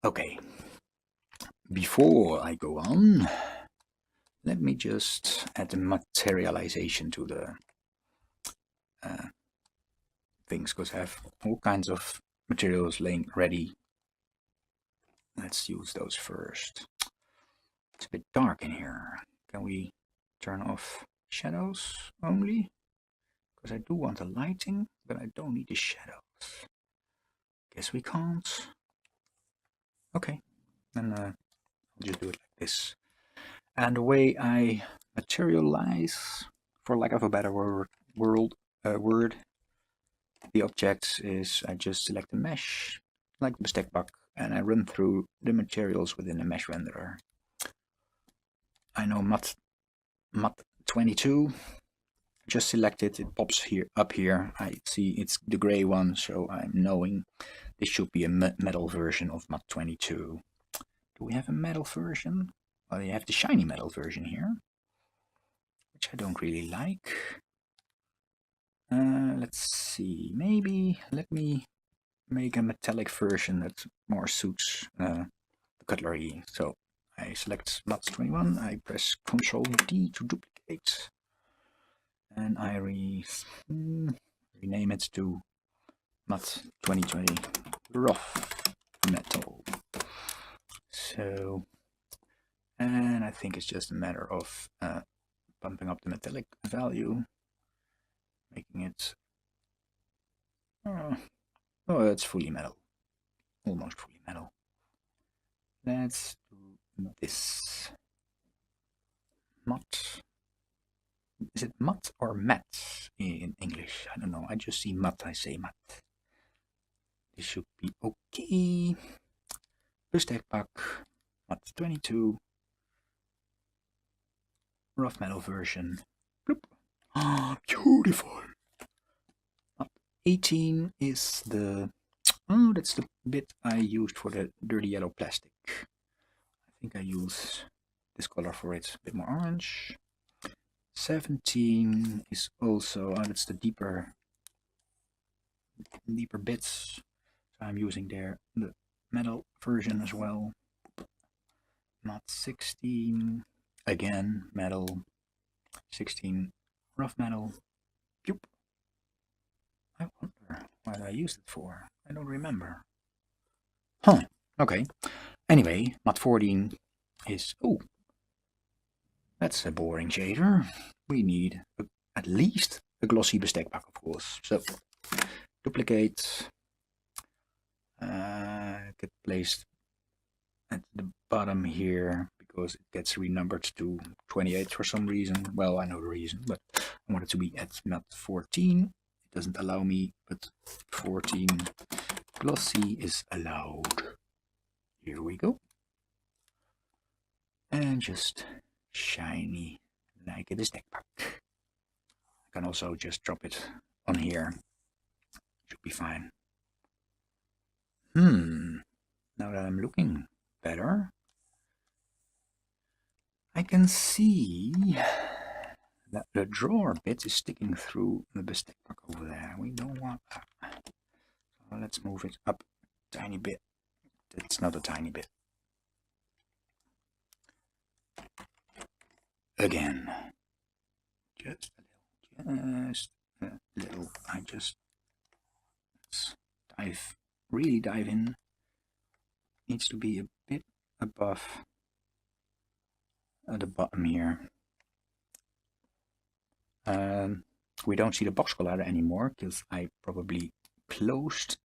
Okay, before I go on, let me just add the materialization to the things, because I have all kinds of materials laying ready. Let's use those first. It's a bit dark in here. Can we turn off shadows only? Because I do want the lighting, but I don't need the shadows. Guess we can't. Okay, then I'll just do it like this. And the way I materialize, for lack of a better word, the objects is I just select a mesh, like the stack buck, and I run through the materials within the mesh renderer. I know pt03, just select it, it pops here up here. I see it's the gray one, so I'm knowing this should be a metal version of pt02. Do we have a metal version? Well, you have the shiny metal version here, which I don't really like. Let's see, maybe let me make a metallic version that more suits the cutlery. So I select pt21, I press Ctrl D to duplicate, and I rename it to pt2020 rough metal. So, and I think it's just a matter of bumping up the metallic value, making it, oh, it's fully metal, almost fully metal. Let's do this. Mat. Is it mat or mat in English? I don't know. I just see mat, I say mat. This should be okay. The stack pack, pt22, rough metal version. Bloop. Ah, beautiful. pt18 is the, oh, that's the bit I used for the dirty yellow plastic. I think I use this color for it, a bit more orange. 17 is also, that's the deeper bits. So I'm using there the metal version as well. Not 16, again metal. 16 rough metal. Yoop. I wonder what I used it for. I don't remember. Huh. Okay. Anyway, pt14 is, oh, that's a boring shader. We need at least a glossy bestek pack, of course. So duplicate, get placed at the bottom here because it gets renumbered to 28 for some reason. Well, I know the reason, but I want it to be at pt14. It doesn't allow me, but 14 glossy is allowed. Here we go. And just shiny like a bestek pack. I can also just drop it on here. Should be fine. Now that I'm looking better, I can see that the drawer bit is sticking through the bestek pack over there. We don't want that. So let's move it up a tiny bit. It's not a tiny bit. Again. Just a little. I just really dive in. Needs to be a bit above at the bottom here. We don't see the box collider anymore because I probably closed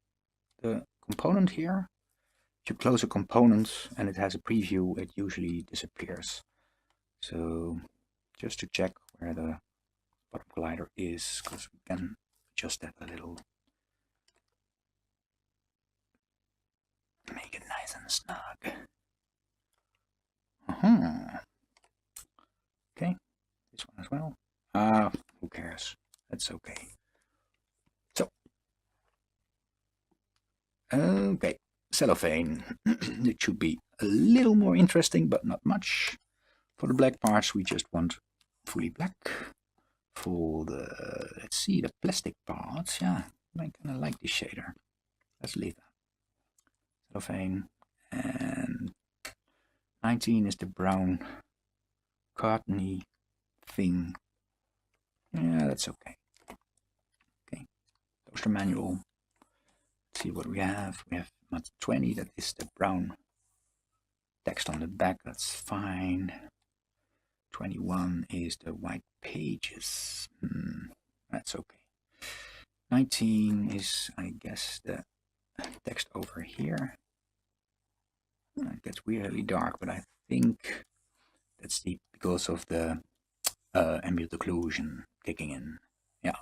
the component here. If you close a component and it has a preview, it usually disappears. So just to check where the bottom collider is, because we can adjust that a little. Make it nice and snug. Okay, this one as well. Who cares? That's okay. So, okay, cellophane. It should be a little more interesting, but not much. For the black parts, we just want fully black. For the, let's see, the plastic parts, yeah, I kind of like this shader. Let's leave that. Cellophane, 19 is the brown cottony thing. Yeah, that's okay. Okay, there's the manual. Let's see what we have. We have mod 20, that is the brown text on the back, that's fine. 21 is the white pages. That's okay. 19 is, I guess, the text over here. It gets weirdly dark, but I think that's because of the ambient occlusion kicking in. Yeah.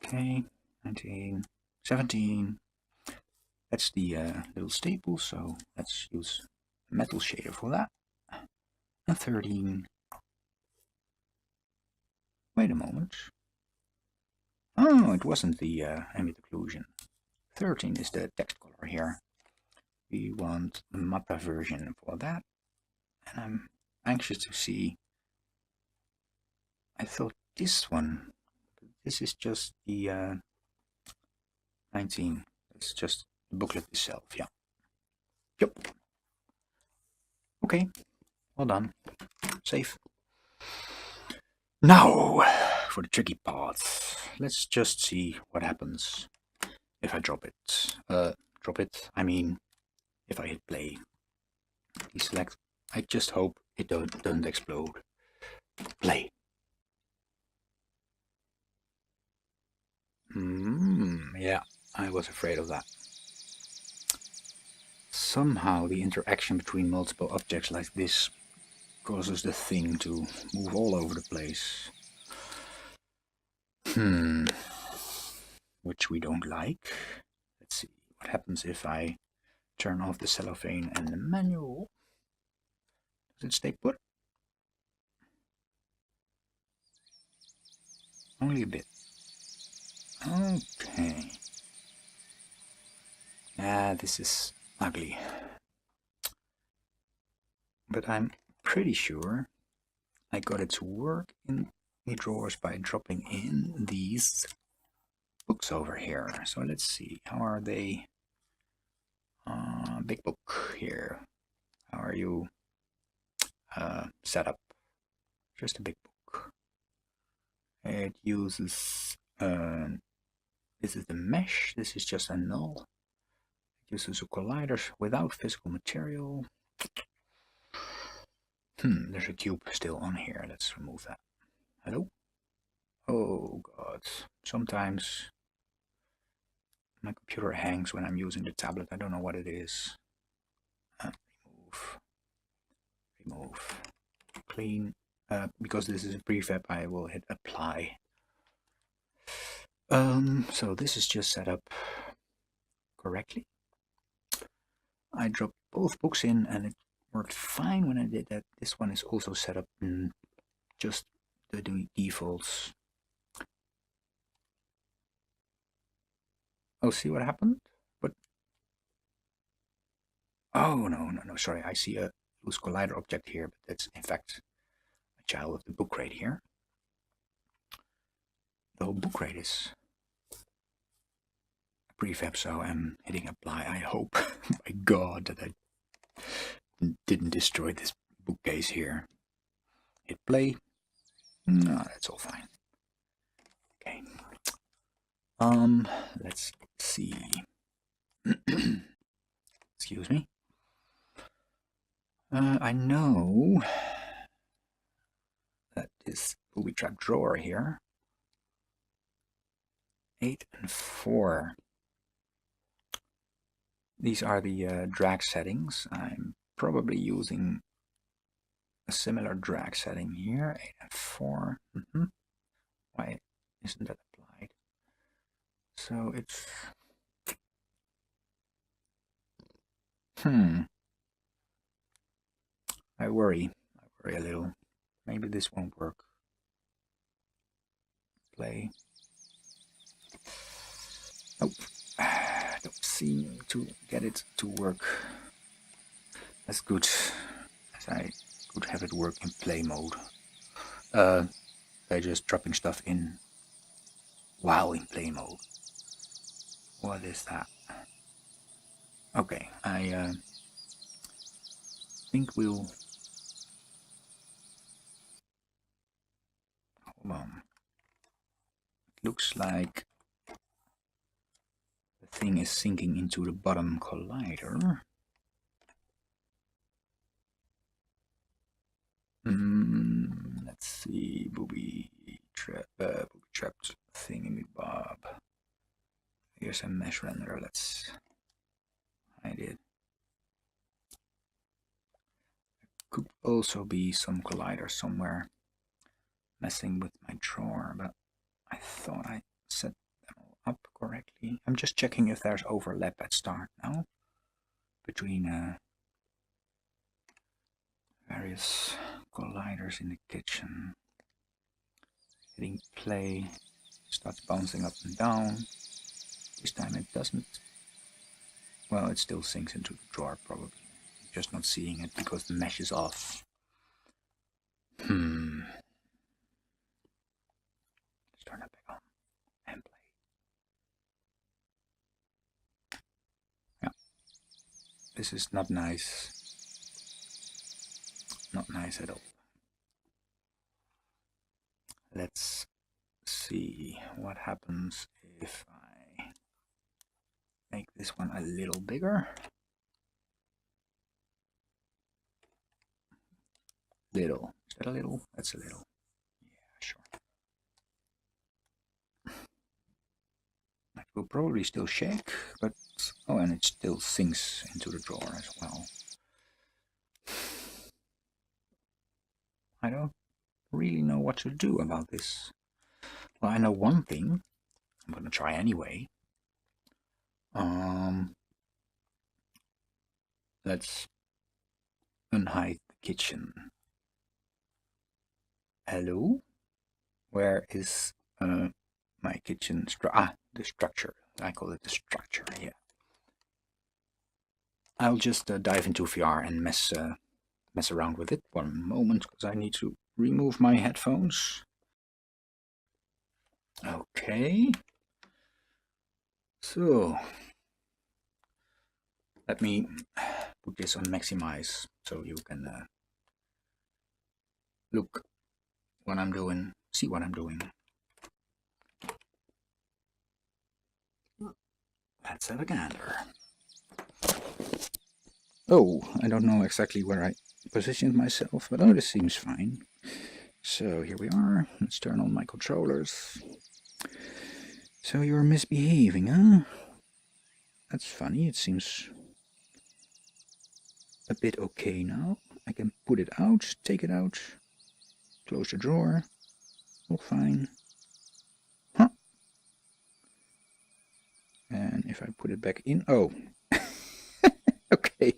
Okay. 19, 17. That's the little staple, so let's use a metal shader for that. And 13. Wait a moment. Oh, it wasn't the ambient occlusion. 13 is the text color here. We want the MATA version for that. And I'm anxious to see. I thought this one. This is just the 19. It's just the booklet itself, yeah. Yep. Okay, well done. Save. Now, for the tricky parts. Let's just see what happens if I drop it. I mean, if I hit play. Deselect. I just hope it doesn't explode. Play. Yeah, I was afraid of that. Somehow the interaction between multiple objects like this causes the thing to move all over the place. Which we don't like. Let's see what happens if I turn off the cellophane and the manual. Does it stay put? Only a bit. Okay. This is ugly. But I'm pretty sure I got it to work in the drawers by dropping in these books over here. So let's see, how are they? Big book here. How are you set up? Just a big book. It uses this is the mesh. This is just a null. It uses a collider without physical material. There's a cube still on here. Let's remove that. Hello? Oh god. Sometimes my computer hangs when I'm using the tablet. I don't know what it is. Remove. Clean. Because this is a prefab, I will hit apply. So this is just set up correctly. I dropped both books in and it worked fine when I did that. This one is also set up in just the defaults. Oh, see what happened? But oh no, sorry, I see a loose collider object here, but that's in fact a child of the book crate here. The whole book crate is a prefab, so I'm hitting apply. I hope, my god, that I didn't destroy this bookcase here. Hit play. No, that's all fine. Okay. Let's see. Excuse me. I know that this booby trap drawer here, 8 and 4. These are the drag settings. I'm probably using a similar drag setting here, 8 and 4. Why isn't that applied? So it's I worry a little. Maybe this won't work. Play. Nope. Don't seem to get it to work as good as I could have it work in play mode. By just dropping stuff in while in play mode. What is that? Okay, I think we'll... Hold on. It looks like the thing is sinking into the bottom collider. Let's see, booby trapped thingy bob. Here's a mesh renderer. Let's hide it. Could also be some collider somewhere messing with my drawer, but I thought I set them all up correctly. I'm just checking if there's overlap at start now between various colliders in the kitchen. Hitting play, starts bouncing up and down. This time it doesn't. Well, it still sinks into the drawer probably. Just not seeing it because the mesh is off. Let's turn that back on and play. Yeah, this is not nice. Not nice at all. Let's see what happens if I make this one a little bigger. Little. Is that a little? That's a little. Yeah, sure. It will probably still shake, but... Oh, and it still sinks into the drawer as well. I don't really know what to do about this. Well, I know one thing. I'm going to try anyway. Let's unhide the kitchen. Hello? Where is my kitchen the structure. I call it the structure, yeah. I'll just dive into VR and mess around with it. One moment, because I need to remove my headphones. Okay. So, let me put this on maximize so you can look what I'm doing, see what I'm doing. Let's have a gander. Oh, I don't know exactly where I positioned myself, but this seems fine. So here we are. Let's turn on my controllers. So you're misbehaving, huh? That's funny. It seems a bit okay now. I can put it out, take it out, close the drawer. All fine. Huh. And if I put it back in, oh. Okay,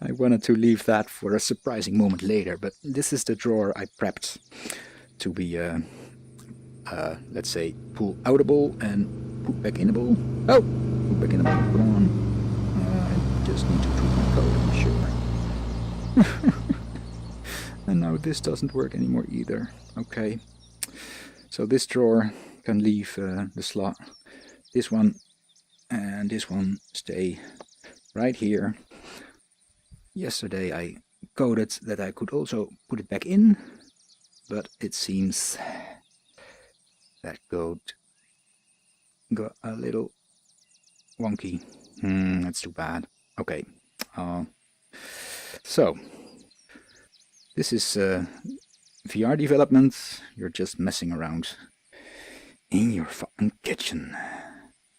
I wanted to leave that for a surprising moment later, but this is the drawer I prepped to be, let's say, pull outable and put back inable. Oh, put back inable, come on. I just need to tweak my code, I'm sure. And now this doesn't work anymore either. Okay, so this drawer can leave the slot. This one and this one stay right here. Yesterday I coded that I could also put it back in, but it seems that code got a little wonky. That's too bad. Okay, so this is VR development. You're just messing around in your fucking kitchen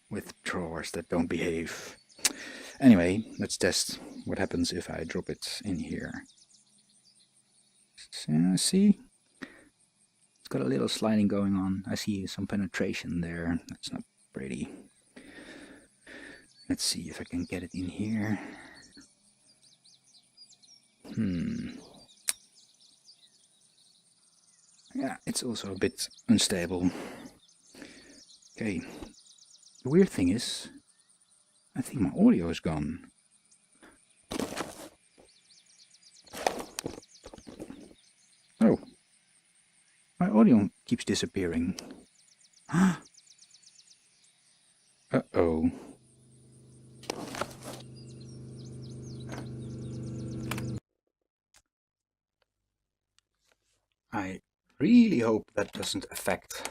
with drawers that don't behave. Anyway, let's test what happens if I drop it in here. See? It's got a little sliding going on. I see some penetration there. That's not pretty. Let's see if I can get it in here. Yeah, it's also a bit unstable. Okay. The weird thing is, I think my audio is gone. Oh. My audio keeps disappearing. Uh-oh. really hope that doesn't affect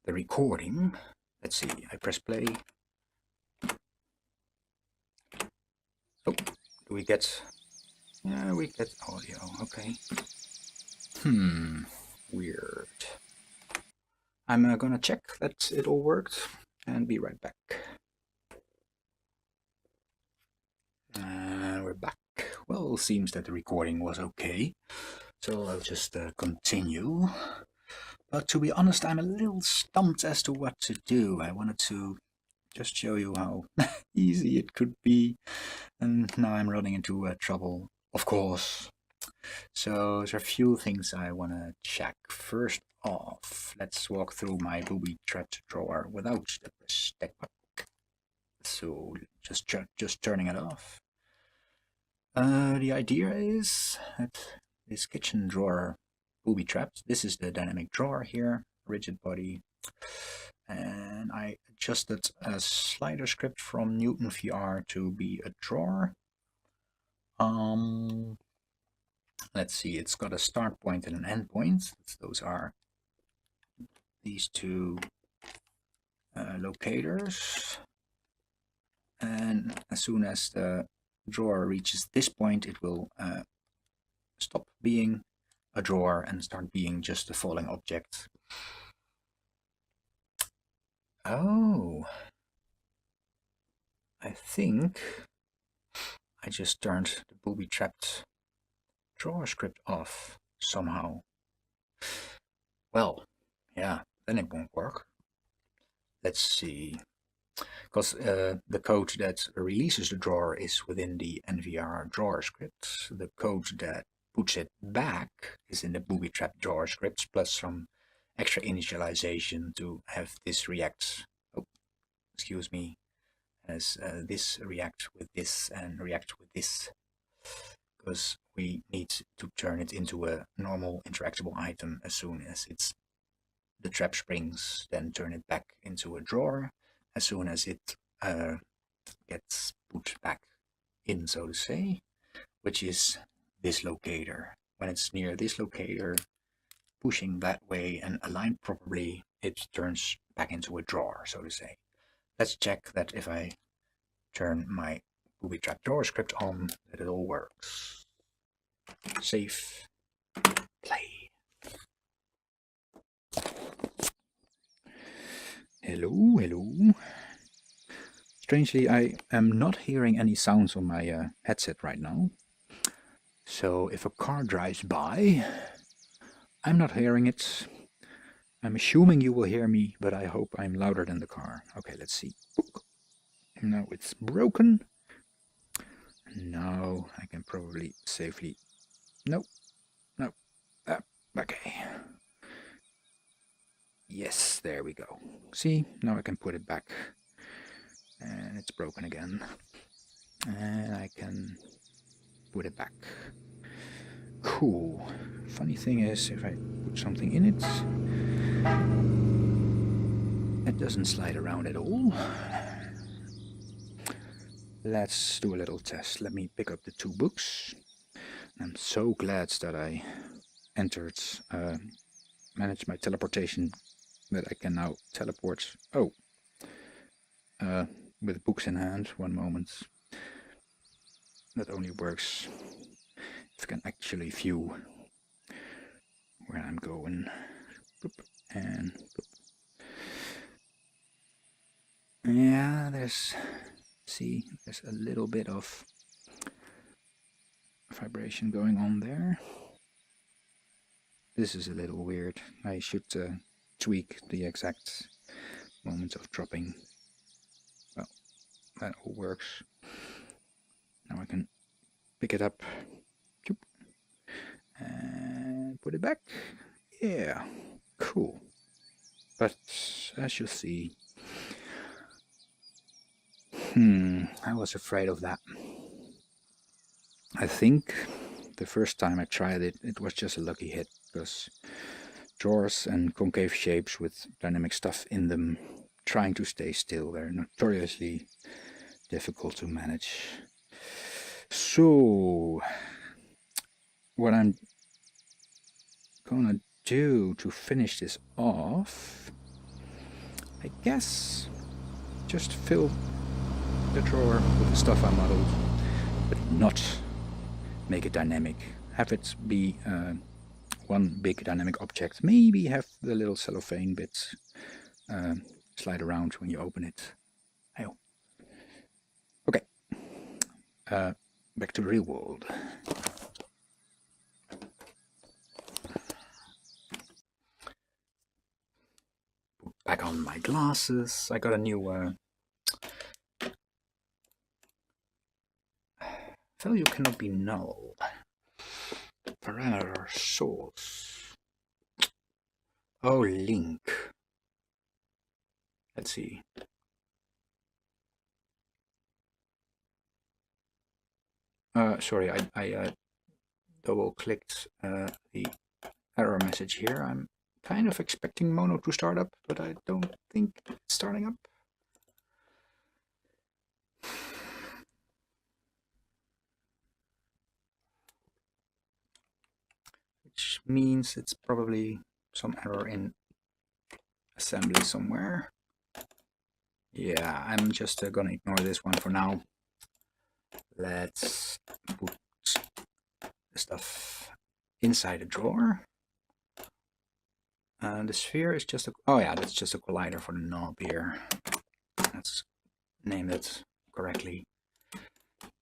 the recording. Let's see, I press play. Oh, do we get... Yeah, we get audio, okay. Weird. I'm gonna check that it all worked and be right back. We're back. Well, seems that the recording was okay, so I'll just continue. But to be honest, I'm a little stumped as to what to do. I wanted to just show you how easy it could be, and now I'm running into trouble, of course. So there are a few things I want to check. First off, let's walk through my booby-trapped drawer without the stack button. So just turning it off. The idea is that this kitchen drawer booby-trapped. This is the dynamic drawer here, rigid body. And I adjusted a slider script from Newton VR to be a drawer. Let's see, it's got a start point and an end point. Those are these two locators. And as soon as the drawer reaches this point, it will stop being a drawer and start being just a falling object. Oh, I think I just turned the booby-trapped drawer script off somehow. Well, yeah, then it won't work. Let's see, because the code that releases the drawer is within the NVR drawer script. The code that puts it back is in the booby-trapped drawer scripts, plus some extra initialization to have this react, excuse me, as this react with this and react with this, because we need to turn it into a normal interactable item as soon as it's the trap springs, then turn it back into a drawer as soon as it gets put back in, so to say, which is this locator. When it's near this locator, pushing that way and aligned properly, it turns back into a drawer, so to say. Let's check that if I turn my booby-trapped drawer script on, that it all works. Save, play. Hello, hello. Strangely, I am not hearing any sounds on my headset right now. So if a car drives by, I'm not hearing it. I'm assuming you will hear me, but I hope I'm louder than the car. Okay, let's see. Now it's broken. Now I can probably safely... No. Okay. Yes, there we go. See, now I can put it back. And it's broken again. And I can put it back. Cool. Funny thing is, if I put something in it, it doesn't slide around at all. Let's do a little test. Let me pick up the two books. I'm so glad that I entered, managed my teleportation, that I can now teleport. Oh, with books in hand. One moment. That only works if I can actually view where I'm going. And yeah, there's a little bit of vibration going on there. This is a little weird. I should tweak the exact moment of dropping. Well, that all works. Now I can pick it up and put it back. Yeah, cool. But as you see, I was afraid of that. I think the first time I tried it, it was just a lucky hit, because drawers and concave shapes with dynamic stuff in them trying to stay still, they're notoriously difficult to manage. So what I'm gonna do to finish this off, I guess just fill the drawer with the stuff I modeled, but not make it dynamic. Have it be one big dynamic object. Maybe have the little cellophane bits slide around when you open it. Oh. Okay. Back to the real world. Back on my glasses. I got a new value cannot be null. Parameter source. Oh, link. Let's see. Sorry, I double clicked the error message here. I'm kind of expecting Mono to start up, but I don't think it's starting up. Which means it's probably some error in assembly somewhere. Yeah, I'm just gonna ignore this one for now. Let's put the stuff inside a drawer. The sphere is just a, oh yeah, that's just a collider for the knob here. Let's name it correctly.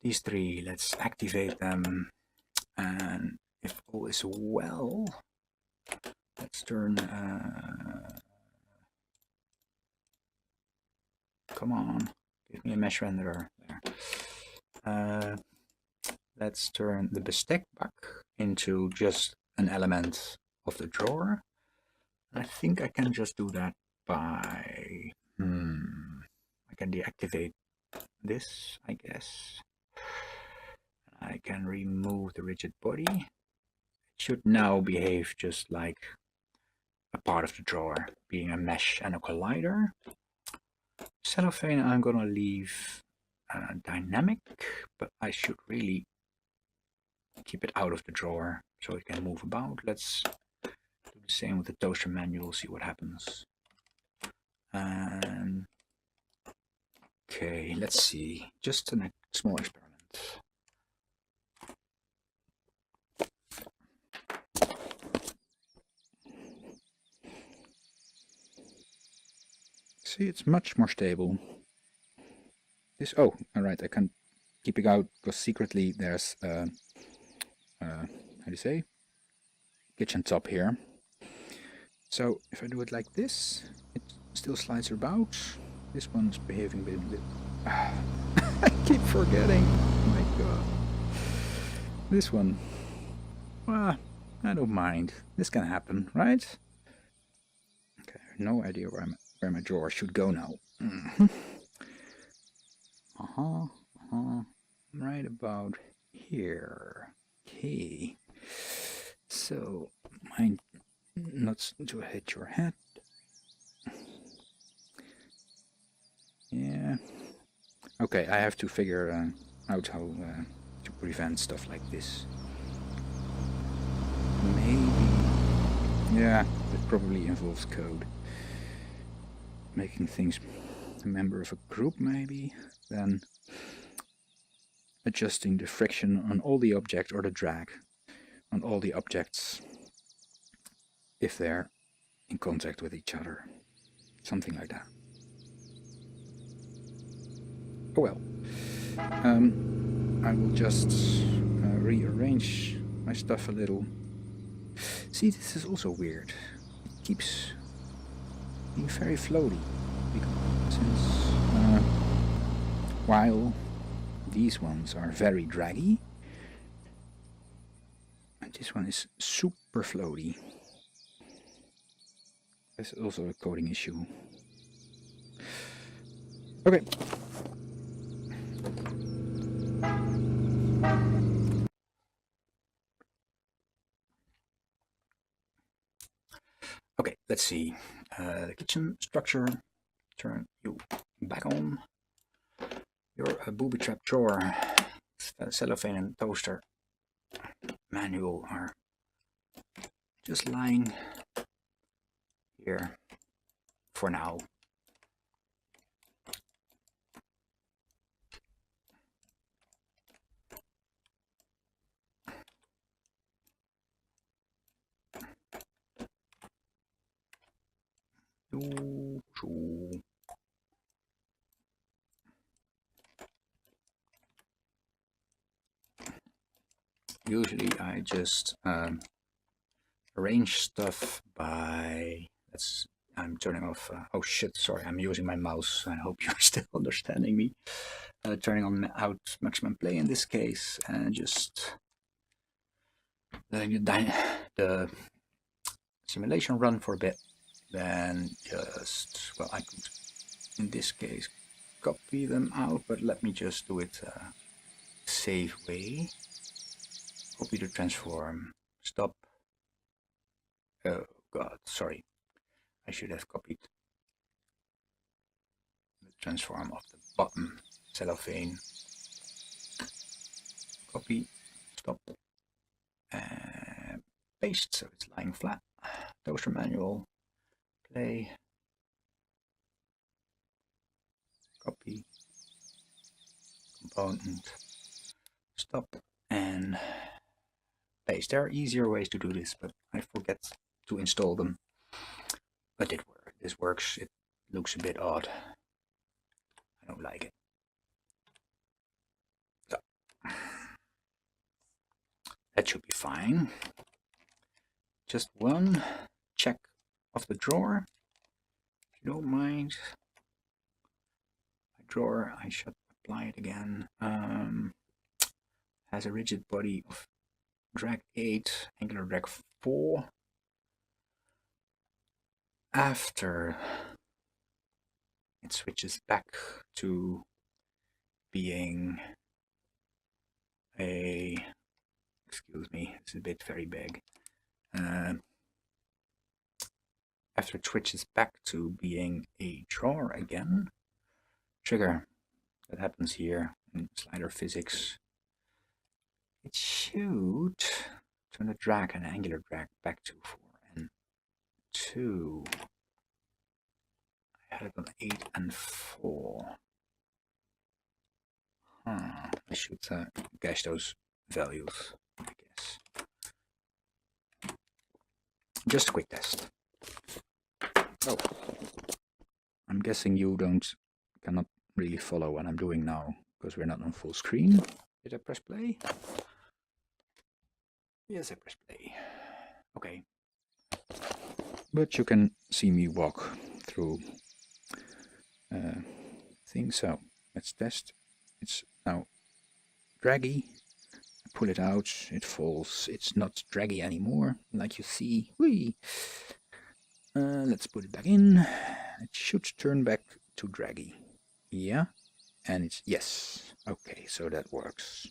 These three, let's activate them, and if all is well, let's turn, come on, give me a mesh renderer there. Let's turn the bestek back into just an element of the drawer. I think I can just do that by, I can deactivate this, I guess. I can remove the rigid body. It should now behave just like a part of the drawer, being a mesh and a collider. Cellophane I'm gonna leave dynamic, but I should really keep it out of the drawer so it can move about. Let's do the same with the toaster manual, see what happens. And okay, let's see, just a small experiment. See, it's much more stable. This, oh, all right, I can keep it out because secretly there's how do you say, kitchen top here. So if I do it like this, it still slides about. This one's behaving a bit. I keep forgetting. Oh my god. This one. Well, I don't mind. This can happen, right? Okay, I have no idea where my drawer should go now. Right about here. Okay. So, mind not to hit your head. Yeah. Okay, I have to figure out how to prevent stuff like this. Maybe. Yeah, that probably involves code. Making things a member of a group, maybe. Then adjusting the friction on all the objects, or the drag on all the objects if they're in contact with each other. Something like that. Oh well. I will just rearrange my stuff a little. See, this is also weird. It keeps being very floaty. Because since while these ones are very draggy, and this one is super floaty. That's also a coding issue. Okay. Okay, let's see. The kitchen structure. Turn you back on. Your booby trap drawer, cellophane and toaster manual are just lying here for now. Usually I just arrange stuff by, I'm turning off, oh shit, sorry, I'm using my mouse. I hope you're still understanding me. Turning on out maximum play in this case, and just letting the simulation run for a bit. Then just, well, I could in this case copy them out, but let me just do it safe way. Copy the transform, stop. Oh god, sorry, I should have copied the transform of the bottom cellophane. Copy, stop, and paste so it's lying flat. Toaster manual, play, copy, component, stop, and paste. There are easier ways to do this, but I forget to install them. But this works. It looks a bit odd. I don't like it. So that should be fine. Just one check of the drawer, if you don't mind. My drawer, I should apply it again. Has a rigid body of drag 8, angular drag 4. After it switches back to being a, excuse me, it's a bit very big. After it switches back to being a drawer again, trigger, that happens here in slider physics, it should turn the drag and angular drag back to 4 and 2. I had it on 8 and 4. I should cache those values, I guess. Just a quick test. Oh, I'm guessing you cannot really follow what I'm doing now because we're not on full screen. Did I press play? Yes, I press play. Okay. But you can see me walk through things. So let's test. It's now draggy. I pull it out, it falls. It's not draggy anymore, like you see. Whee! Let's put it back in. It should turn back to draggy. Yeah, and it's yes. Okay, so that works.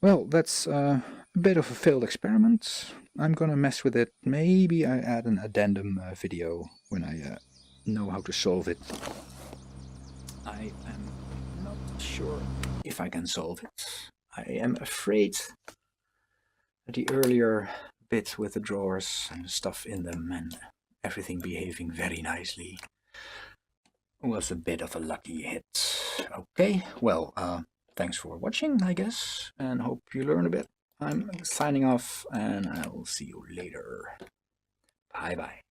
Well, that's a bit of a failed experiment. I'm gonna mess with it. Maybe I add an addendum video when I know how to solve it. I am not sure if I can solve it. I am afraid that the earlier bit with the drawers and stuff in them and everything behaving very nicely was a bit of a lucky hit. Okay, well, thanks for watching, I guess, and hope you learn a bit. I'm signing off, and I will see you later. Bye-bye.